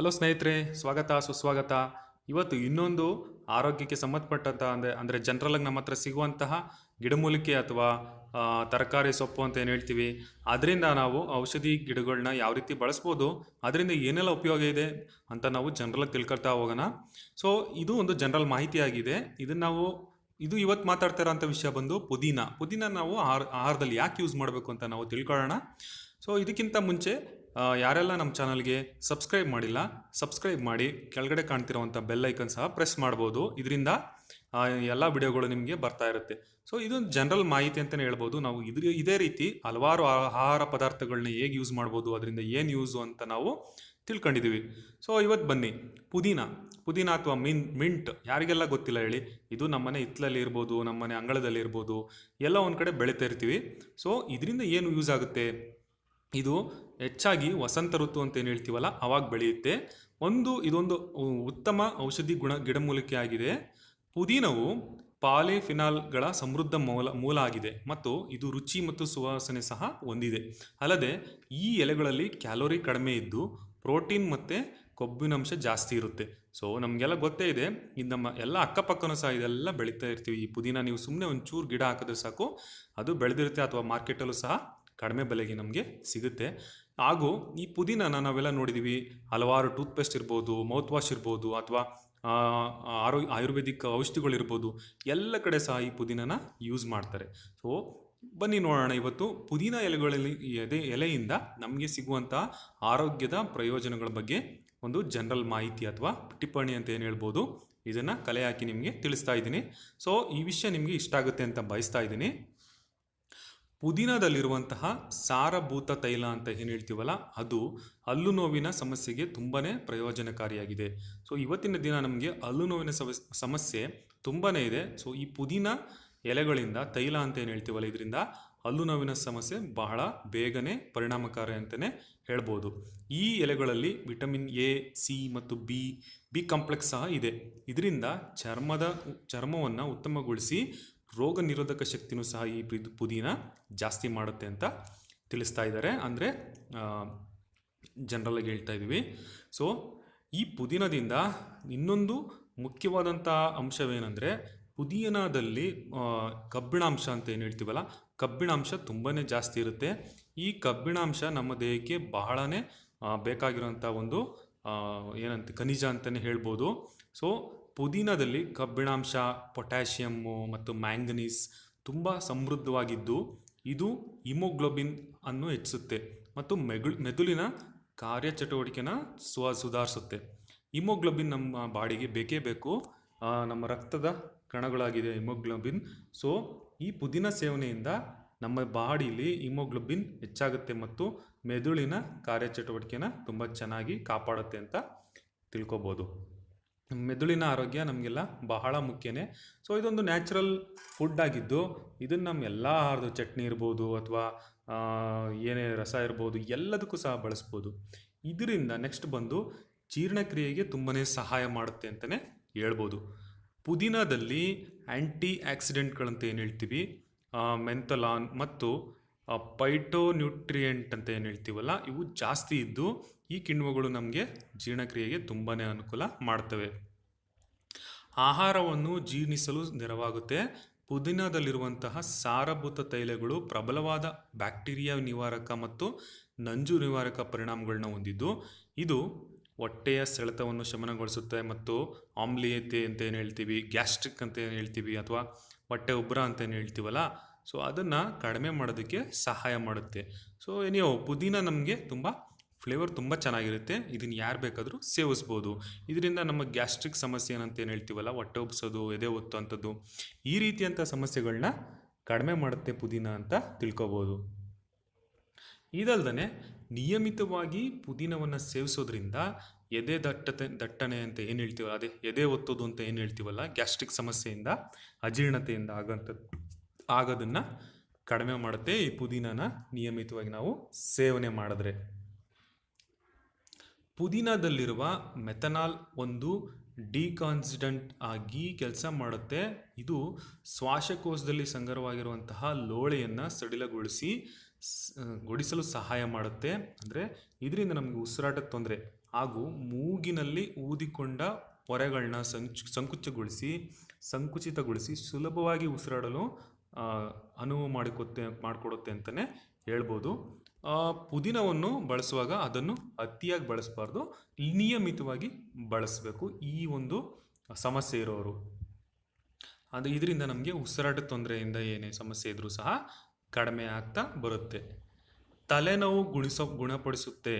Hello ಸ್ನೇಹಿತರೆ, ಸ್ವಾಗತ ಸುಸ್ವಾಗತ. ಇವತ್ತು ಇನ್ನೊಂದು ಆರೋಗ್ಯಕ್ಕೆ ಸಂಬಂಧಪಟ್ಟಂಥ ಅಂದರೆ ಜನರಲಾಗಿ ನಮ್ಮ ಹತ್ರ ಸಿಗುವಂತಹ ಗಿಡಮೂಲಿಕೆ ಅಥವಾ ತರಕಾರಿ ಸೊಪ್ಪು ಅಂತ ಏನು ಹೇಳ್ತೀವಿ, ಅದರಿಂದ ನಾವು ಔಷಧಿ ಗಿಡಗಳನ್ನ ಯಾವ ರೀತಿ ಬಳಸ್ಬೋದು, ಅದರಿಂದ ಏನೆಲ್ಲ ಉಪಯೋಗ ಇದೆ ಅಂತ ನಾವು ಜನರಲಾಗಿ ತಿಳ್ಕೊಳ್ತಾ ಹೋಗೋಣ. ಸೊ ಇದು ಒಂದು ಜನರಲ್ ಮಾಹಿತಿ ಆಗಿದೆ. ಇದು ಇವತ್ತು ಮಾತಾಡ್ತಾ ಇರೋಂಥ ವಿಷಯ ಬಂದು ಪುದೀನ ನಾವು ಆಹಾರದಲ್ಲಿ ಯಾಕೆ ಯೂಸ್ ಮಾಡಬೇಕು ಅಂತ ನಾವು ತಿಳ್ಕೊಳ್ಳೋಣ. ಸೊ ಇದಕ್ಕಿಂತ ಮುಂಚೆ ಯಾರೆಲ್ಲ ನಮ್ಮ ಚಾನಲ್ಗೆ ಸಬ್ಸ್ಕ್ರೈಬ್ ಮಾಡಿಲ್ಲ, ಸಬ್ಸ್ಕ್ರೈಬ್ ಮಾಡಿ. ಕೆಳಗಡೆ ಕಾಣ್ತಿರೋವಂಥ ಬೆಲ್ ಐಕನ್ ಸಹ ಪ್ರೆಸ್ ಮಾಡ್ಬೋದು. ಇದರಿಂದ ಎಲ್ಲ ವಿಡಿಯೋಗಳು ನಿಮಗೆ ಬರ್ತಾ ಇರುತ್ತೆ. ಸೊ ಇದೊಂದು ಜನರಲ್ ಮಾಹಿತಿ ಅಂತಲೇ ಹೇಳ್ಬೋದು. ನಾವು ಇದೇ ರೀತಿ ಹಲವಾರು ಆಹಾರ ಪದಾರ್ಥಗಳನ್ನ ಹೇಗೆ ಯೂಸ್ ಮಾಡ್ಬೋದು, ಅದರಿಂದ ಏನು ಯೂಸು ಅಂತ ನಾವು ತಿಳ್ಕೊಂಡಿದ್ದೀವಿ. ಸೊ ಇವತ್ತು ಬನ್ನಿ, ಪುದೀನ ಅಥವಾ ಮಿಂಟ್ ಯಾರಿಗೆಲ್ಲ ಗೊತ್ತಿಲ್ಲ ಹೇಳಿ. ಇದು ನಮ್ಮನೆ ಹಿತ್ತಲಲ್ಲಿ ಇರ್ಬೋದು, ನಮ್ಮನೆ ಅಂಗಳದಲ್ಲಿ ಇರ್ಬೋದು, ಎಲ್ಲ ಒಂದು ಕಡೆ ಬೆಳೀತಾ ಇರ್ತೀವಿ. ಸೊ ಇದರಿಂದ ಏನು ಯೂಸ್ ಆಗುತ್ತೆ, ಇದು ಹೆಚ್ಚಾಗಿ ವಸಂತ ಋತು ಅಂತ ಏನು ಹೇಳ್ತೀವಲ್ಲ ಅವಾಗ ಬೆಳೆಯುತ್ತೆ. ಇದೊಂದು ಉತ್ತಮ ಔಷಧಿ ಗಿಡಮೂಲಿಕೆ ಆಗಿದೆ. ಪುದೀನವು ಪಾಲಿಫಿನಾಲ್ಗಳ ಸಮೃದ್ಧ ಮೂಲ ಆಗಿದೆ ಮತ್ತು ಇದು ರುಚಿ ಮತ್ತು ಸುವಾಸನೆ ಸಹ ಹೊಂದಿದೆ. ಅಲ್ಲದೆ ಈ ಎಲೆಗಳಲ್ಲಿ ಕ್ಯಾಲೋರಿ ಕಡಿಮೆ ಇದ್ದು ಪ್ರೋಟೀನ್ ಮತ್ತು ಕೊಬ್ಬಿನಂಶ ಜಾಸ್ತಿ ಇರುತ್ತೆ. ಸೊ ನಮಗೆಲ್ಲ ಗೊತ್ತೇ ಇದೆ, ಇದು ನಮ್ಮ ಎಲ್ಲ ಅಕ್ಕಪಕ್ಕನೂ ಸಹ ಇದೆಲ್ಲ ಬೆಳೀತಾ ಇರ್ತೀವಿ. ಈ ಪುದೀನ ನೀವು ಸುಮ್ಮನೆ ಒಂಚೂರು ಗಿಡ ಹಾಕಿದ್ರೆ ಸಾಕು, ಅದು ಬೆಳೆದಿರುತ್ತೆ. ಅಥವಾ ಮಾರ್ಕೆಟಲ್ಲೂ ಸಹ ಕಡಿಮೆ ಬೆಲೆಗೆ ನಮಗೆ ಸಿಗುತ್ತೆ. ಹಾಗೂ ಈ ಪುದೀನನ ನಾವೆಲ್ಲ ನೋಡಿದ್ದೀವಿ, ಹಲವಾರು ಟೂತ್ಪೇಸ್ಟ್ ಇರ್ಬೋದು, ಮೌತ್ ವಾಶ್ ಇರ್ಬೋದು, ಅಥವಾ ಆಯುರ್ವೇದಿಕ್ ಔಷಧಿಗಳಿರ್ಬೋದು, ಎಲ್ಲ ಕಡೆ ಸಹ ಈ ಪುದೀನನ ಯೂಸ್ ಮಾಡ್ತಾರೆ. ಸೊ ಬನ್ನಿ ನೋಡೋಣ ಇವತ್ತು ಪುದೀನ ಎಲೆಯಿಂದ ನಮಗೆ ಸಿಗುವಂಥ ಆರೋಗ್ಯದ ಪ್ರಯೋಜನಗಳ ಬಗ್ಗೆ ಒಂದು ಜನರಲ್ ಮಾಹಿತಿ ಅಥವಾ ಟಿಪ್ಪಣಿ ಅಂತ ಏನು ಹೇಳ್ಬೋದು, ಇದನ್ನು ಕಲೆ ಹಾಕಿ ನಿಮಗೆ ತಿಳಿಸ್ತಾ ಇದ್ದೀನಿ. ಸೊ ಈ ವಿಷಯ ನಿಮಗೆ ಇಷ್ಟ ಆಗುತ್ತೆ ಅಂತ ಬಯಸ್ತಾ ಇದ್ದೀನಿ. ಪುದೀನದಲ್ಲಿರುವಂತಹ ಸಾರಭೂತ ತೈಲ ಅಂತ ಏನು ಹೇಳ್ತೀವಲ್ಲ, ಅದು ಹಲ್ಲು ನೋವಿನ ಸಮಸ್ಯೆಗೆ ತುಂಬಾ ಪ್ರಯೋಜನಕಾರಿಯಾಗಿದೆ. ಸೊ ಇವತ್ತಿನ ದಿನ ನಮಗೆ ಹಲ್ಲು ನೋವಿನ ಸಮಸ್ಯೆ ತುಂಬಾ ಇದೆ. ಸೊ ಈ ಪುದೀನ ಎಲೆಗಳಿಂದ ತೈಲ ಅಂತ ಏನು ಹೇಳ್ತೀವಲ್ಲ, ಇದರಿಂದ ಹಲ್ಲು ನೋವಿನ ಸಮಸ್ಯೆ ಬಹಳ ಬೇಗನೆ ಪರಿಣಾಮಕಾರಿ ಅಂತಲೇ ಹೇಳ್ಬೋದು. ಈ ಎಲೆಗಳಲ್ಲಿ ವಿಟಮಿನ್ ಎ, ಸಿ ಮತ್ತು ಬಿ ಕಾಂಪ್ಲೆಕ್ಸ್ ಸಹ ಇದೆ. ಇದರಿಂದ ಚರ್ಮವನ್ನು ಉತ್ತಮಗೊಳಿಸಿ ರೋಗ ನಿರೋಧಕ ಶಕ್ತಿನೂ ಸಹ ಈ ಪುದೀನ ಜಾಸ್ತಿ ಮಾಡುತ್ತೆ ಅಂತ ತಿಳಿಸ್ತಾ ಇದ್ದಾರೆ. ಅಂದರೆ ಜನರಲಾಗಿ ಹೇಳ್ತಾ ಇದ್ದೀವಿ. ಸೊ ಈ ಪುದೀನದಿಂದ ಇನ್ನೊಂದು ಮುಖ್ಯವಾದಂಥ ಅಂಶವೇನೆಂದರೆ, ಪುದೀನದಲ್ಲಿ ಕಬ್ಬಿಣಾಂಶ ಅಂತ ಏನು ಹೇಳ್ತೀವಲ್ಲ, ಕಬ್ಬಿಣಾಂಶ ತುಂಬಾ ಜಾಸ್ತಿ ಇರುತ್ತೆ. ಈ ಕಬ್ಬಿಣಾಂಶ ನಮ್ಮ ದೇಹಕ್ಕೆ ಬಹಳನೇ ಬೇಕಾಗಿರೋಂಥ ಒಂದು ಖನಿಜ ಅಂತಲೇ ಹೇಳ್ಬೋದು. ಸೊ ಪುದೀನದಲ್ಲಿ ಕಬ್ಬಿಣಾಂಶ, ಪೊಟ್ಯಾಷಿಯಮ್ಮು ಮತ್ತು ಮ್ಯಾಂಗನೀಸ್ ತುಂಬ ಸಮೃದ್ಧವಾಗಿದ್ದು, ಇದು ಹಿಮೋಗ್ಲೋಬಿನ್ ಅನ್ನು ಹೆಚ್ಚಿಸುತ್ತೆ ಮತ್ತು ಮೆದುಳಿನ ಕಾರ್ಯಚಟುವಟಿಕೆನ ಸುಧಾರಿಸುತ್ತೆ. ಹಿಮೋಗ್ಲೋಬಿನ್ ನಮ್ಮ ಬಾಡಿಗೆ ಬೇಕೇ ಬೇಕು, ನಮ್ಮ ರಕ್ತದ ಕಣಗಳಾಗಿದೆ ಹಿಮೋಗ್ಲೋಬಿನ್. ಸೊ ಈ ಪುದೀನ ಸೇವನೆಯಿಂದ ನಮ್ಮ ಬಾಡಿಲಿ ಹಿಮೋಗ್ಲೋಬಿನ್ ಹೆಚ್ಚಾಗುತ್ತೆ ಮತ್ತು ಮೆದುಳಿನ ಕಾರ್ಯಚಟುವಟಿಕೆನ ತುಂಬ ಚೆನ್ನಾಗಿ ಕಾಪಾಡುತ್ತೆ ಅಂತ ತಿಳ್ಕೊಬೋದು. ಮೆದುಳಿನ ಆರೋಗ್ಯ ನಮಗೆಲ್ಲ ಬಹಳ ಮುಖ್ಯನೇ. ಸೊ ಇದೊಂದು ನ್ಯಾಚುರಲ್ ಫುಡ್ ಆಗಿದ್ದು, ಇದನ್ನು ನಮ್ಮ ಎಲ್ಲ ಆಹಾರದ ಚಟ್ನಿ ಇರ್ಬೋದು ಅಥವಾ ಏನೇ ರಸ ಇರ್ಬೋದು, ಎಲ್ಲದಕ್ಕೂ ಸಹ ಬಳಸ್ಬೋದು. ಇದರಿಂದ ನೆಕ್ಸ್ಟ್ ಬಂದು ಜೀರ್ಣಕ್ರಿಯೆಗೆ ತುಂಬಾ ಸಹಾಯ ಮಾಡುತ್ತೆ ಅಂತಲೇ ಹೇಳ್ಬೋದು. ಪುದೀನದಲ್ಲಿ ಆ್ಯಂಟಿ ಆಕ್ಸಿಡೆಂಟ್ಗಳಂತ ಏನು ಹೇಳ್ತೀವಿ, ಮೆಂಥಲಾನ್ ಮತ್ತು ಪೈಟೋನ್ಯೂಟ್ರಿಯೆಂಟ್ ಅಂತ ಏನು ಹೇಳ್ತೀವಲ್ಲ, ಇವು ಜಾಸ್ತಿ ಇದ್ದು ಈ ಕಿಣ್ವಗಳು ನಮಗೆ ಜೀರ್ಣಕ್ರಿಯೆಗೆ ತುಂಬಾ ಅನುಕೂಲ ಮಾಡ್ತವೆ. ಆಹಾರವನ್ನು ಜೀರ್ಣಿಸಲು ನೆರವಾಗುತ್ತೆ. ಪುದೀನದಲ್ಲಿರುವಂತಹ ಸಾರಭೂತ ತೈಲಗಳು ಪ್ರಬಲವಾದ ಬ್ಯಾಕ್ಟೀರಿಯಾ ನಿವಾರಕ ಮತ್ತು ನಂಜು ನಿವಾರಕ ಪರಿಣಾಮಗಳನ್ನ ಹೊಂದಿದ್ದು, ಇದು ಹೊಟ್ಟೆಯ ಸೆಳೆತವನ್ನು ಶಮನಗೊಳಿಸುತ್ತೆ ಮತ್ತು ಆಮ್ಲೀಯತೆ ಅಂತ ಏನು ಹೇಳ್ತೀವಿ, ಗ್ಯಾಸ್ಟ್ರಿಕ್ ಅಂತ ಏನು ಹೇಳ್ತೀವಿ, ಅಥವಾ ಹೊಟ್ಟೆ ಉಬ್ಬರ ಅಂತ ಏನು ಹೇಳ್ತೀವಲ್ಲ, ಸೊ ಅದನ್ನು ಕಡಿಮೆ ಮಾಡೋದಕ್ಕೆ ಸಹಾಯ ಮಾಡುತ್ತೆ. ಸೊ ಪುದೀನ ನಮಗೆ ಫ್ಲೇವರ್ ತುಂಬ ಚೆನ್ನಾಗಿರುತ್ತೆ. ಇದನ್ನು ಯಾರು ಬೇಕಾದರೂ ಸೇವಿಸ್ಬೋದು. ಇದರಿಂದ ನಮ್ಮ ಗ್ಯಾಸ್ಟ್ರಿಕ್ ಸಮಸ್ಯೆ ಏನಂತ ಏನು ಹೇಳ್ತೀವಲ್ಲ, ಹೊಟ್ಟೆ ಉಬ್ಸೋದು, ಎದೆ ಒತ್ತು ಅಂಥದ್ದು, ಈ ರೀತಿಯಂಥ ಸಮಸ್ಯೆಗಳನ್ನ ಕಡಿಮೆ ಮಾಡುತ್ತೆ ಪುದೀನ ಅಂತ ತಿಳ್ಕೊಬೋದು. ಇದಲ್ದೇ ನಿಯಮಿತವಾಗಿ ಪುದೀನವನ್ನು ಸೇವಿಸೋದ್ರಿಂದ ಎದೆ ದಟ್ಟಣೆ ಅಂತ ಏನು ಹೇಳ್ತೀವಲ್ಲ, ಅದೇ ಎದೆ ಒತ್ತೋದು ಅಂತ ಏನು ಹೇಳ್ತೀವಲ್ಲ, ಗ್ಯಾಸ್ಟ್ರಿಕ್ ಸಮಸ್ಯೆಯಿಂದ, ಅಜೀರ್ಣತೆಯಿಂದ ಆಗೋದನ್ನು ಕಡಿಮೆ ಮಾಡುತ್ತೆ ಈ ಪುದೀನನ ನಿಯಮಿತವಾಗಿ ನಾವು ಸೇವನೆ ಮಾಡಿದ್ರೆ. ಪುದೀನದಲ್ಲಿರುವ ಮೆಥನಾಲ್ ಒಂದು ಡಿಕಾನ್ಸಿಡೆಂಟ್ ಆಗಿ ಕೆಲಸ ಮಾಡುತ್ತೆ. ಇದು ಶ್ವಾಸಕೋಶದಲ್ಲಿ ಸಂಗ್ರಹವಾಗಿರುವಂತಹ ಲೋಳೆಯನ್ನು ಸಡಿಲಗೊಳಿಸಲು ಸಹಾಯ ಮಾಡುತ್ತೆ. ಅಂದರೆ ಇದರಿಂದ ನಮಗೆ ಉಸಿರಾಟದ ತೊಂದರೆ, ಹಾಗೂ ಮೂಗಿನಲ್ಲಿ ಊದಿಕೊಂಡ ಪೊರೆಗಳನ್ನ ಸಂಕುಚಿತಗೊಳಿಸಿ ಸುಲಭವಾಗಿ ಉಸಿರಾಡಲು ಅನುವು ಮಾಡಿಕೊಡುತ್ತೆ ಅಂತಲೇ ಹೇಳ್ಬೋದು. ಪುದೀನವನ್ನು ಬಳಸುವಾಗ ಅದನ್ನು ಅತಿಯಾಗಿ ಬಳಸಬಾರ್ದು, ನಿಯಮಿತವಾಗಿ ಬಳಸಬೇಕು ಈ ಒಂದು ಸಮಸ್ಯೆ ಇರೋರು. ಇದರಿಂದ ನಮಗೆ ಉಸಿರಾಟ ತೊಂದರೆಯಿಂದ ಏನೇ ಸಮಸ್ಯೆ ಇದ್ರೂ ಸಹ ಕಡಿಮೆ ಆಗ್ತಾ ಬರುತ್ತೆ. ತಲೆನೋವು ಗುಣಪಡಿಸುತ್ತೆ.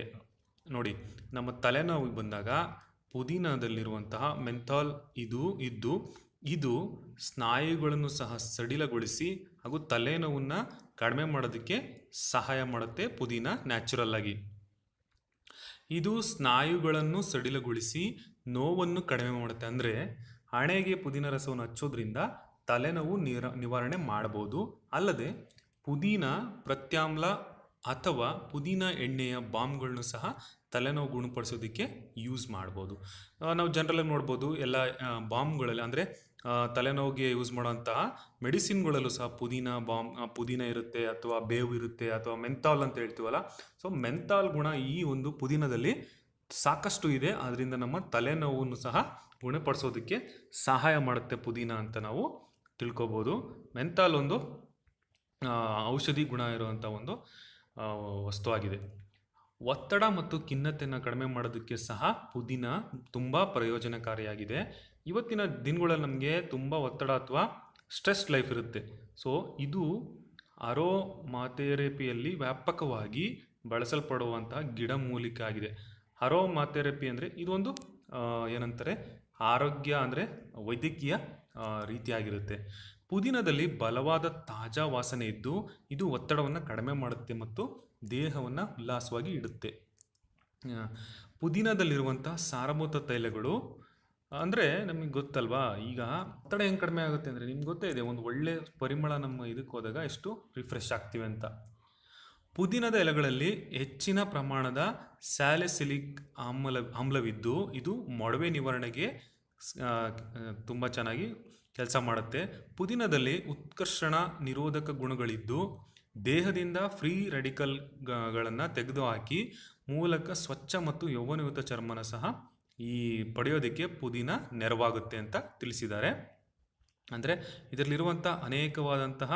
ನೋಡಿ, ನಮ್ಮ ತಲೆನೋವು ಬಂದಾಗ ಪುದೀನದಲ್ಲಿರುವಂತಹ ಮೆಂಥಾಲ್ ಇದು ಸ್ನಾಯುಗಳನ್ನು ಸಹ ಸಡಿಲಗೊಳಿಸಿ ಹಾಗೂ ತಲೆನೋವನ್ನು ಕಡಿಮೆ ಮಾಡೋದಕ್ಕೆ ಸಹಾಯ ಮಾಡುತ್ತೆ. ಪುದೀನ ನ್ಯಾಚುರಲ್ ಆಗಿ ಇದು ಸ್ನಾಯುಗಳನ್ನು ಸಡಿಲಗೊಳಿಸಿ ನೋವನ್ನು ಕಡಿಮೆ ಮಾಡುತ್ತೆ. ಅಂದರೆ ಹಣೆಗೆ ಪುದೀನ ರಸವನ್ನು ಹಚ್ಚೋದ್ರಿಂದ ತಲೆನೋವು ನಿವಾರಣೆ ಮಾಡಬಹುದು. ಅಲ್ಲದೆ ಪುದೀನ ಪ್ರತ್ಯಾಮ್ಲ ಅಥವಾ ಪುದೀನ ಎಣ್ಣೆಯ ಬಾಂಬ್ಗಳನ್ನು ಸಹ ತಲೆನೋವು ಗುಣಪಡಿಸೋದಕ್ಕೆ ಯೂಸ್ ಮಾಡ್ಬೋದು. ನಾವು ಜನರಲಾಗಿ ನೋಡ್ಬೋದು, ಎಲ್ಲ ಬಾಂಬ್ಗಳಲ್ಲಿ ಅಂದರೆ ತಲೆನೋವಿಗೆ ಯೂಸ್ ಮಾಡೋಂತಹ ಮೆಡಿಸಿನ್ಗಳಲ್ಲೂ ಸಹ ಪುದೀನ ಇರುತ್ತೆ, ಅಥವಾ ಬೇವು ಇರುತ್ತೆ, ಅಥವಾ ಮೆಂಥಾಲ್ ಅಂತ ಹೇಳ್ತೀವಲ್ಲ. ಸೊ ಮೆಂಥಾಲ್ ಗುಣ ಈ ಒಂದು ಪುದೀನದಲ್ಲಿ ಸಾಕಷ್ಟು ಇದೆ. ಅದರಿಂದ ನಮ್ಮ ತಲೆನೋವನ್ನು ಸಹ ಗುಣಪಡಿಸೋದಕ್ಕೆ ಸಹಾಯ ಮಾಡುತ್ತೆ ಪುದೀನ ಅಂತ ನಾವು ತಿಳ್ಕೊಬೋದು. ಮೆಂಥಾಲ್ ಒಂದು ಔಷಧಿ ಗುಣ ಇರುವಂಥ ಒಂದು ವಸ್ತುವಾಗಿದೆ. ಒತ್ತಡ ಮತ್ತು ಖಿನ್ನತೆಯನ್ನು ಕಡಿಮೆ ಮಾಡೋದಕ್ಕೆ ಸಹ ಪುದೀನ ತುಂಬ ಪ್ರಯೋಜನಕಾರಿಯಾಗಿದೆ. ಇವತ್ತಿನ ದಿನಗಳಲ್ಲಿ ನಮಗೆ ತುಂಬ ಒತ್ತಡ ಅಥವಾ ಸ್ಟ್ರೆಸ್ ಲೈಫ್ ಇರುತ್ತೆ. ಸೊ ಇದು ಅರೋಮಾಥೆರಪಿಯಲ್ಲಿ ವ್ಯಾಪಕವಾಗಿ ಬಳಸಲ್ಪಡುವಂತಹ ಗಿಡಮೂಲಿಕೆ ಆಗಿದೆ. ಅರೋಮಾಥೆರಪಿ ಅಂದರೆ ಇದೊಂದು ಏನಂತಾರೆ, ಆರೋಗ್ಯ ಅಂದರೆ ವೈದ್ಯಕೀಯ ರೀತಿಯಾಗಿರುತ್ತೆ. ಪುದೀನದಲ್ಲಿ ಬಲವಾದ ತಾಜಾ ವಾಸನೆ ಇದ್ದು ಇದು ಒತ್ತಡವನ್ನು ಕಡಿಮೆ ಮಾಡುತ್ತೆ ಮತ್ತು ದೇಹವನ್ನು ಉಲ್ಲಾಸವಾಗಿ ಇಡುತ್ತೆ. ಪುದೀನದಲ್ಲಿರುವಂಥ ಸಾರಭೂತ ತೈಲಗಳು ಅಂದರೆ ನಮಗೆ ಗೊತ್ತಲ್ವಾ, ಈಗ ಒತ್ತಡ ಹೆಂಗೆ ಕಡಿಮೆ ಆಗುತ್ತೆ ಅಂದರೆ ನಿಮ್ಗೆ ಗೊತ್ತೇ ಇದೆ, ಒಂದು ಒಳ್ಳೆ ಪರಿಮಳ ನಮ್ಮ ಇದಕ್ಕೆ ಹೋದಾಗ ಎಷ್ಟು ರಿಫ್ರೆಶ್ ಆಗ್ತೀವಿ ಅಂತ. ಪುದೀನದ ಎಲೆಗಳಲ್ಲಿ ಹೆಚ್ಚಿನ ಪ್ರಮಾಣದ ಸ್ಯಾಲಿಸಿಲಿಕ್ ಆಮ್ಲವಿದ್ದು ಇದು ಮೊಡವೆ ನಿವಾರಣೆಗೆ ತುಂಬ ಚೆನ್ನಾಗಿ ಕೆಲಸ ಮಾಡುತ್ತೆ. ಪುದೀನದಲ್ಲಿ ಉತ್ಕರ್ಷಣ ನಿರೋಧಕ ಗುಣಗಳಿದ್ದು ದೇಹದಿಂದ ಫ್ರೀ ರೆಡಿಕಲ್ಗಳನ್ನು ತೆಗೆದುಹಾಕಿ ಮೂಲಕ ಸ್ವಚ್ಛ ಮತ್ತು ಯೌವನಯುತ ಚರ್ಮನ ಸಹ ಈ ಪಡೆಯೋದಕ್ಕೆ ಪುದೀನ ನೆರವಾಗುತ್ತೆ ಅಂತ ತಿಳಿಸಿದ್ದಾರೆ. ಅಂದರೆ ಇದರಲ್ಲಿರುವಂಥ ಅನೇಕವಾದಂತಹ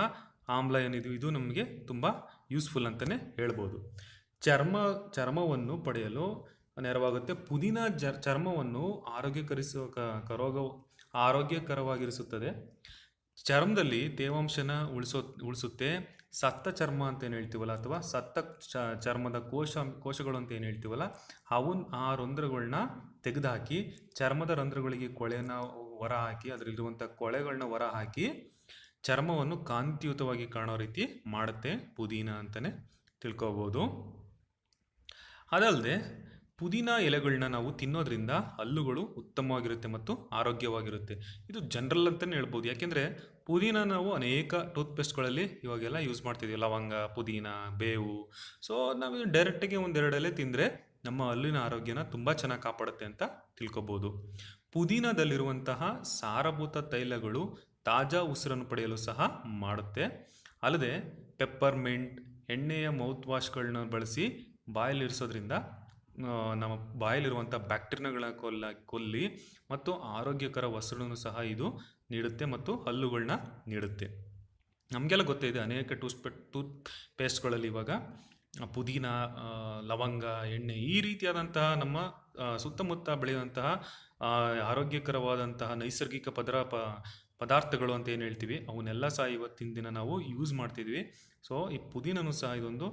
ಆಮ್ಲ ಏನಿದು ಇದು ನಮಗೆ ತುಂಬ ಯೂಸ್ಫುಲ್ ಅಂತಲೇ ಹೇಳ್ಬೋದು. ಚರ್ಮವನ್ನು ಪಡೆಯಲು ನೆರವಾಗುತ್ತೆ. ಪುದೀನ ಚರ್ಮವನ್ನು ಆರೋಗ್ಯಕರವಾಗಿರಿಸುತ್ತದೆ. ಚರ್ಮದಲ್ಲಿ ತೇವಾಂಶನ ಉಳಿಸುತ್ತೆ. ಸತ್ತ ಚರ್ಮ ಅಂತ ಏನು ಹೇಳ್ತೀವಲ್ಲ, ಅಥವಾ ಸತ್ತ ಚರ್ಮದ ಕೋಶಗಳು ಅಂತ ಏನು ಹೇಳ್ತೀವಲ್ಲ, ಆ ರಂಧ್ರಗಳನ್ನ ತೆಗೆದುಹಾಕಿ ಚರ್ಮದ ರಂಧ್ರಗಳಿಗೆ ಕೊಳೆಯನ್ನು ಹೊರಹಾಕಿ, ಅದರಲ್ಲಿರುವಂಥ ಕೊಳೆಗಳನ್ನ ಹೊರಹಾಕಿ ಚರ್ಮವನ್ನು ಕಾಂತಿಯುತವಾಗಿ ಕಾಣೋ ರೀತಿ ಮಾಡುತ್ತೆ ಪುದೀನ ಅಂತಲೇ ತಿಳ್ಕೊಬೋದು. ಅದಲ್ಲದೆ ಪುದೀನ ಎಲೆಗಳನ್ನ ನಾವು ತಿನ್ನೋದ್ರಿಂದ ಹಲ್ಲುಗಳು ಉತ್ತಮವಾಗಿರುತ್ತೆ ಮತ್ತು ಆರೋಗ್ಯವಾಗಿರುತ್ತೆ. ಇದು ಜನರಲ್ ಅಂತಲೇ ಹೇಳ್ಬೋದು. ಯಾಕೆಂದರೆ ಪುದೀನ ನಾವು ಅನೇಕ ಟೂತ್ಪೇಸ್ಟ್ಗಳಲ್ಲಿ ಇವಾಗೆಲ್ಲ ಯೂಸ್ ಮಾಡ್ತಿದ್ದೀವಿ, ಲವಂಗ, ಪುದೀನ, ಬೇವು. ಸೊ ನಾವು ಡೈರೆಕ್ಟಾಗಿ ಒಂದೆರಡು ಎಲೆ ತಿಂದರೆ ನಮ್ಮ ಹಲ್ಲಿನ ಆರೋಗ್ಯನ ತುಂಬ ಚೆನ್ನಾಗಿ ಕಾಪಾಡುತ್ತೆ ಅಂತ ತಿಳ್ಕೊಬೋದು. ಪುದೀನದಲ್ಲಿರುವಂತಹ ಸಾರಭೂತ ತೈಲಗಳು ತಾಜಾ ಉಸಿರನ್ನು ಪಡೆಯಲು ಸಹ ಮಾಡುತ್ತೆ. ಅಲ್ಲದೆ ಪೆಪ್ಪರ್ಮೆಂಟ್ ಎಣ್ಣೆಯ ಮೌತ್ ವಾಶ್ಗಳನ್ನ ಬಳಸಿ ಬಾಯಲ್ಲಿರಿಸೋದ್ರಿಂದ ನಮ್ಮ ಬಾಯಲ್ಲಿರುವಂಥ ಬ್ಯಾಕ್ಟೀರಿಯಾಗಳನ್ನ ಕೊಲ್ಲಿ ಮತ್ತು ಆರೋಗ್ಯಕರ ವಸಡನ್ನು ಸಹ ಇದು ನೀಡುತ್ತೆ ಮತ್ತು ಹಲ್ಲುಗಳನ್ನ ನೀಡುತ್ತೆ. ನಮಗೆಲ್ಲ ಗೊತ್ತಿದೆ, ಅನೇಕ ಟೂತ್ ಪೇಸ್ಟ್ಗಳಲ್ಲಿ ಇವಾಗ ಪುದೀನ, ಲವಂಗ, ಎಣ್ಣೆ ಈ ರೀತಿಯಾದಂತಹ ನಮ್ಮ ಸುತ್ತಮುತ್ತ ಬೆಳೆಯುವಂತಹ ಆರೋಗ್ಯಕರವಾದಂತಹ ನೈಸರ್ಗಿಕ ಪದಾರ್ಥಗಳು ಅಂತ ಏನು ಹೇಳ್ತೀವಿ, ಅವನ್ನೆಲ್ಲ ಸಹ ಇವತ್ತಿನ ದಿನ ನಾವು ಯೂಸ್ ಮಾಡ್ತಿದ್ವಿ. ಸೊ ಈ ಪುದೀನನೂ ಸಹ ಇದೊಂದು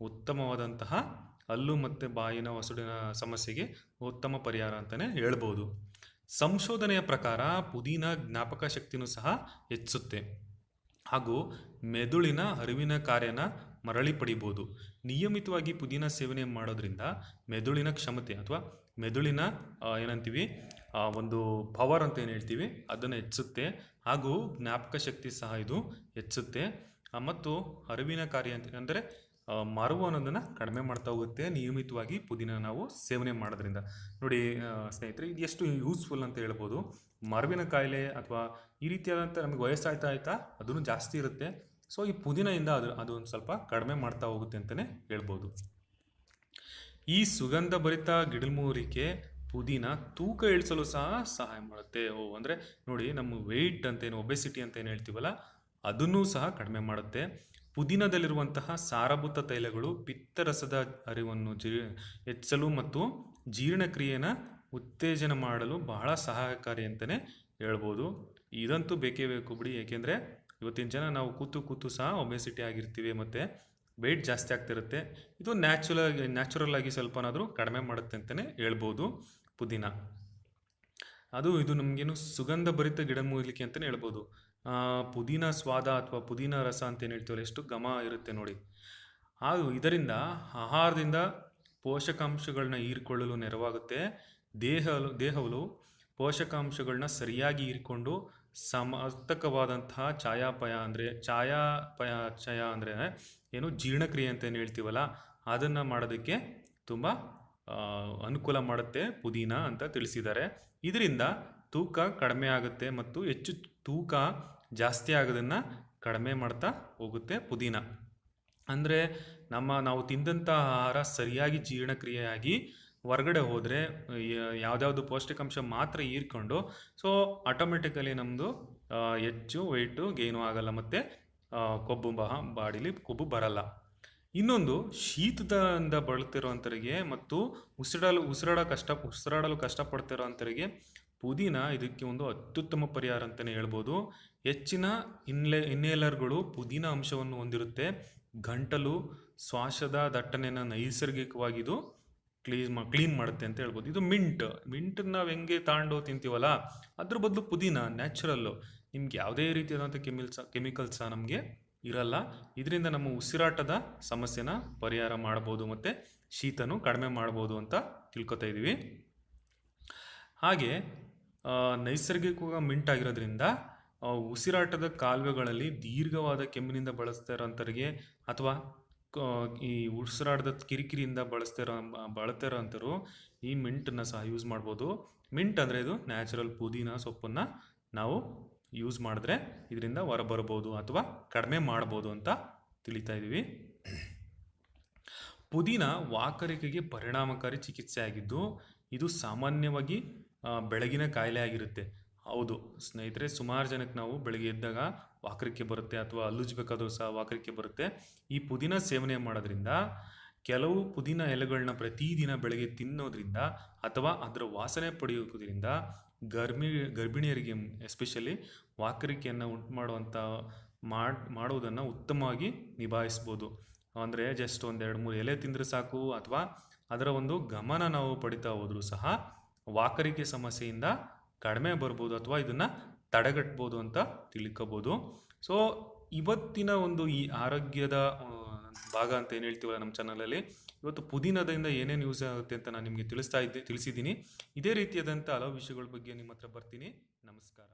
ಉತ್ತಮವಾದಂತಹ ಹಲ್ಲು ಮತ್ತು ಬಾಯಿನ ವಸಡಿನ ಸಮಸ್ಯೆಗೆ ಉತ್ತಮ ಪರಿಹಾರ ಅಂತಲೇ ಹೇಳ್ಬೋದು. ಸಂಶೋಧನೆಯ ಪ್ರಕಾರ ಪುದೀನ ಜ್ಞಾಪಕ ಶಕ್ತಿನೂ ಸಹ ಹೆಚ್ಚಿಸುತ್ತೆ ಹಾಗೂ ಮೆದುಳಿನ ಅರಿವಿನ ಕಾರ್ಯನ ಮರಳಿ ಪಡಿಬೋದು. ನಿಯಮಿತವಾಗಿ ಪುದೀನ ಸೇವನೆ ಮಾಡೋದ್ರಿಂದ ಮೆದುಳಿನ ಕ್ಷಮತೆ ಅಥವಾ ಮೆದುಳಿನ ಏನಂತೀವಿ ಒಂದು ಪವರ್ ಅಂತ ಏನು ಹೇಳ್ತೀವಿ ಅದನ್ನು ಹೆಚ್ಚಿಸುತ್ತೆ ಹಾಗೂ ಜ್ಞಾಪಕ ಶಕ್ತಿ ಸಹ ಇದು ಹೆಚ್ಚಿಸುತ್ತೆ ಮತ್ತು ಅರಿವಿನ ಕಾರ್ಯ ಅಂತ ಅಂದರೆ ಮರವು ಅನ್ನೋದನ್ನು ಕಡಿಮೆ ಮಾಡ್ತಾ ಹೋಗುತ್ತೆ ನಿಯಮಿತವಾಗಿ ಪುದೀನ ನಾವು ಸೇವನೆ ಮಾಡೋದ್ರಿಂದ. ನೋಡಿ ಸ್ನೇಹಿತರೆ, ಇದು ಎಷ್ಟು ಯೂಸ್ಫುಲ್ ಅಂತ ಹೇಳ್ಬೋದು. ಮರವಿನ ಕಾಯಿಲೆ ಅಥವಾ ಈ ರೀತಿಯಾದಂಥ ನಮಗೆ ವಯಸ್ಸಾಯ್ತಾ ಅದನ್ನು ಜಾಸ್ತಿ ಇರುತ್ತೆ. ಸೊ ಈ ಪುದೀನದಿಂದ ಅದು ಒಂದು ಸ್ವಲ್ಪ ಕಡಿಮೆ ಮಾಡ್ತಾ ಹೋಗುತ್ತೆ ಅಂತಲೇ ಹೇಳ್ಬೋದು. ಈ ಸುಗಂಧ ಭರಿತ ಗಿಡಮೂಲಿಕೆ ಪುದೀನ ತೂಕ ಇಳಿಸಲು ಸಹ ಸಹಾಯ ಮಾಡುತ್ತೆ. ಅಂದರೆ ನೋಡಿ, ನಮ್ಮ ವೆಯ್ಟ್ ಅಂತ ಏನು ಒಬೆಸಿಟಿ ಅಂತ ಏನು ಹೇಳ್ತೀವಲ್ಲ, ಅದನ್ನೂ ಸಹ ಕಡಿಮೆ ಮಾಡುತ್ತೆ. ಪುದೀನದಲ್ಲಿರುವಂತಹ ಸಾರಭೂತ ತೈಲಗಳು ಪಿತ್ತರಸದ ಹರಿವನ್ನು ಹೆಚ್ಚಿಸಲು ಮತ್ತು ಜೀರ್ಣಕ್ರಿಯೆನ ಉತ್ತೇಜನ ಮಾಡಲು ಬಹಳ ಸಹಾಯಕಾರಿ ಅಂತಲೇ ಹೇಳ್ಬೋದು. ಇದಂತೂ ಬೇಕೇ ಬೇಕು ಬಿಡಿ, ಏಕೆಂದರೆ ಇವತ್ತಿನ ಜನ ನಾವು ಕೂತು ಕೂತು ಸಹ ಒಬೆಸಿಟಿ ಆಗಿರ್ತೀವಿ ಮತ್ತು ವೆಯ್ಟ್ ಜಾಸ್ತಿ ಆಗ್ತಿರುತ್ತೆ. ಇದು ನ್ಯಾಚುರಲ್ ಆಗಿ ಸ್ವಲ್ಪನಾದರೂ ಕಡಿಮೆ ಮಾಡುತ್ತೆ ಅಂತಲೇ ಹೇಳ್ಬೋದು ಪುದೀನ. ಇದು ನಮಗೇನು ಸುಗಂಧ ಭರಿತ ಗಿಡಮೂಲಿಕೆ ಅಂತಲೇ ಹೇಳ್ಬೋದು. ಪುದೀನ ಸ್ವಾದ ಅಥವಾ ಪುದೀನ ರಸ ಅಂತ ಏನು ಹೇಳ್ತೀವಲ್ಲ, ಎಷ್ಟು ಘಮ ಇರುತ್ತೆ ನೋಡಿ. ಇದರಿಂದ ಆಹಾರದಿಂದ ಪೋಷಕಾಂಶಗಳನ್ನ ಹೀರಿಕೊಳ್ಳಲು ನೆರವಾಗುತ್ತೆ. ದೇಹವು ಪೋಷಕಾಂಶಗಳನ್ನ ಸರಿಯಾಗಿ ಹೀರಿಕೊಂಡು ಸಮರ್ಥಕವಾದಂತಹ ಚಯಾಪಚಯ ಅಂದರೆ ಏನು ಜೀರ್ಣಕ್ರಿಯೆ ಅಂತ ಏನು ಹೇಳ್ತೀವಲ್ಲ, ಅದನ್ನು ಮಾಡೋದಕ್ಕೆ ತುಂಬ ಅನುಕೂಲ ಮಾಡುತ್ತೆ ಪುದೀನ ಅಂತ ತಿಳಿಸಿದ್ದಾರೆ. ಇದರಿಂದ ತೂಕ ಕಡಿಮೆ ಆಗುತ್ತೆ ಮತ್ತು ಹೆಚ್ಚು ತೂಕ ಜಾಸ್ತಿ ಆಗೋದನ್ನು ಕಡಿಮೆ ಮಾಡ್ತಾ ಹೋಗುತ್ತೆ ಪುದೀನ. ಅಂದರೆ ನಾವು ತಿಂದಂಥ ಆಹಾರ ಸರಿಯಾಗಿ ಜೀರ್ಣಕ್ರಿಯೆಯಾಗಿ ಹೊರಗಡೆ ಹೋದರೆ ಯಾವುದ್ಯಾವುದು ಪೌಷ್ಟಿಕಾಂಶ ಮಾತ್ರ ಹೀರ್ಕೊಂಡು ಆಟೋಮೆಟಿಕಲಿ ನಮ್ಮದು ಹೆಚ್ಚು ವೆಯ್ಟು ಗೇನು ಆಗಲ್ಲ ಮತ್ತು ಬಾಡಿಲಿ ಕೊಬ್ಬು ಬರಲ್ಲ. ಇನ್ನೊಂದು, ಶೀತದಿಂದ ಬಳಲ್ತಿರೋಂಥವ್ರಿಗೆ ಮತ್ತು ಉಸಿರಾಡಲು ಕಷ್ಟಪಡ್ತಿರೋಂಥವ್ರಿಗೆ ಪುದೀನ ಇದಕ್ಕೆ ಒಂದು ಅತ್ಯುತ್ತಮ ಪರಿಹಾರ ಅಂತಲೇ ಹೇಳ್ಬೋದು. ಹೆಚ್ಚಿನ ಇನ್ಹೇಲರ್ಗಳು ಪುದೀನ ಅಂಶವನ್ನು ಹೊಂದಿರುತ್ತೆ. ಗಂಟಲು ಶ್ವಾಸದ ದಟ್ಟಣೆಯನ್ನು ನೈಸರ್ಗಿಕವಾಗಿದು ಕ್ಲೀನ್ ಮಾಡುತ್ತೆ ಅಂತ ಹೇಳ್ಬೋದು. ಇದು ಮಿಂಟ್ ನಾವು ಹೆಂಗೆ ತಾಂಡು ತಿಂತೀವಲ್ಲ, ಅದ್ರ ಬದಲು ಪುದೀನ ನ್ಯಾಚುರಲ್ಲು, ನಿಮ್ಗೆ ಯಾವುದೇ ರೀತಿಯಾದಂಥ ಕೆಮಿಕಲ್ಸ್ ನಮಗೆ ಇರಲ್ಲ. ಇದರಿಂದ ನಮ್ಮ ಉಸಿರಾಟದ ಸಮಸ್ಯೆನ ಪರಿಹಾರ ಮಾಡ್ಬೋದು ಮತ್ತು ಶೀತನೂ ಕಡಿಮೆ ಮಾಡ್ಬೋದು ಅಂತ ತಿಳ್ಕೊತಾ ಇದ್ದೀವಿ. ಹಾಗೆ ನೈಸರ್ಗಿಕವಾಗಿ ಮಿಂಟ್ ಆಗಿರೋದ್ರಿಂದ ಉಸಿರಾಟದ ಕಾಲುವೆಗಳಲ್ಲಿ ದೀರ್ಘವಾದ ಕೆಮ್ಮಿನಿಂದ ಬಳಸ್ತಾ ಇರೋಂಥವ್ರಿಗೆ ಅಥವಾ ಈ ಉಸಿರಾಟದ ಕಿರಿಕಿರಿಯಿಂದ ಬಳಸ್ತಾ ಇರೋಂಥವ್ರು ಈ ಮಿಂಟನ್ನು ಸಹ ಯೂಸ್ ಮಾಡ್ಬೋದು. ಮಿಂಟ್ ಅಂದರೆ ಇದು ನ್ಯಾಚುರಲ್ ಪುದೀನ ಸೊಪ್ಪನ್ನು ನಾವು ಯೂಸ್ ಮಾಡಿದ್ರೆ ಇದರಿಂದ ಹೊರಬರ್ಬೋದು ಅಥವಾ ಕಡಿಮೆ ಮಾಡ್ಬೋದು ಅಂತ ತಿಳಿತಾ ಇದ್ದೀವಿ. ಪುದೀನ ವಾಕರಿಕೆಗೆ ಪರಿಣಾಮಕಾರಿ ಚಿಕಿತ್ಸೆ ಆಗಿದ್ದು, ಇದು ಸಾಮಾನ್ಯವಾಗಿ ಬೆಳಗಿನ ಕಾಯಿಲೆ ಆಗಿರುತ್ತೆ. ಹೌದು ಸ್ನೇಹಿತರೆ, ಸುಮಾರು ಜನಕ್ಕೆ ನಾವು ಬೆಳಗ್ಗೆ ಎದ್ದಾಗ ವಾಕರಿಕೆ ಬರುತ್ತೆ ಅಥವಾ ಹಲ್ಲುಜ್ಬೇಕಾದ್ರೂ ಸಹ ವಾಕರಿಕೆ ಬರುತ್ತೆ. ಈ ಪುದೀನ ಸೇವನೆ ಮಾಡೋದ್ರಿಂದ, ಕೆಲವು ಪುದೀನ ಎಲೆಗಳನ್ನ ಪ್ರತಿದಿನ ಬೆಳಗ್ಗೆ ತಿನ್ನೋದ್ರಿಂದ ಅಥವಾ ಅದರ ವಾಸನೆ ಪಡೆಯೋದ್ರಿಂದ ಗರ್ಭಿಣಿಯರಿಗೆ ಎಸ್ಪೆಷಲಿ ವಾಕರಿಕೆಯನ್ನು ಉಂಟು ಮಾಡುವುದನ್ನು ಉತ್ತಮವಾಗಿ ನಿಭಾಯಿಸ್ಬೋದು. ಅಂದರೆ ಜಸ್ಟ್ 1-2-3 ಎಲೆ ತಿಂದರೆ ಸಾಕು, ಅಥವಾ ಅದರ ಒಂದು ಗಮನ ನಾವು ಪಡಿತಾ ಹೋದರೂ ಸಹ ವಾಕರಿಕೆ ಸಮಸ್ಯೆಯಿಂದ ಕಡಿಮೆ ಬರ್ಬೋದು ಅಥವಾ ಇದನ್ನು ತಡೆಗಟ್ಬೋದು ಅಂತ ತಿಳ್ಕೊಬೋದು. ಇವತ್ತಿನ ಒಂದು ಈ ಆರೋಗ್ಯದ ಭಾಗ ಅಂತ ಏನು ಹೇಳ್ತೀವಲ್ಲ ನಮ್ಮ ಚಾನಲಲ್ಲಿ, ಇವತ್ತು ಪುದೀನದಿಂದ ಏನೇನು ಯೂಸ್ ಆಗುತ್ತೆ ಅಂತ ನಾನು ನಿಮಗೆ ತಿಳಿಸಿದ್ದೀನಿ. ಇದೇ ರೀತಿಯಾದಂಥ ಹಲವು ವಿಷಯಗಳ ಬಗ್ಗೆ ನಿಮ್ಮ ಹತ್ರ ಬರ್ತೀನಿ. ನಮಸ್ಕಾರ.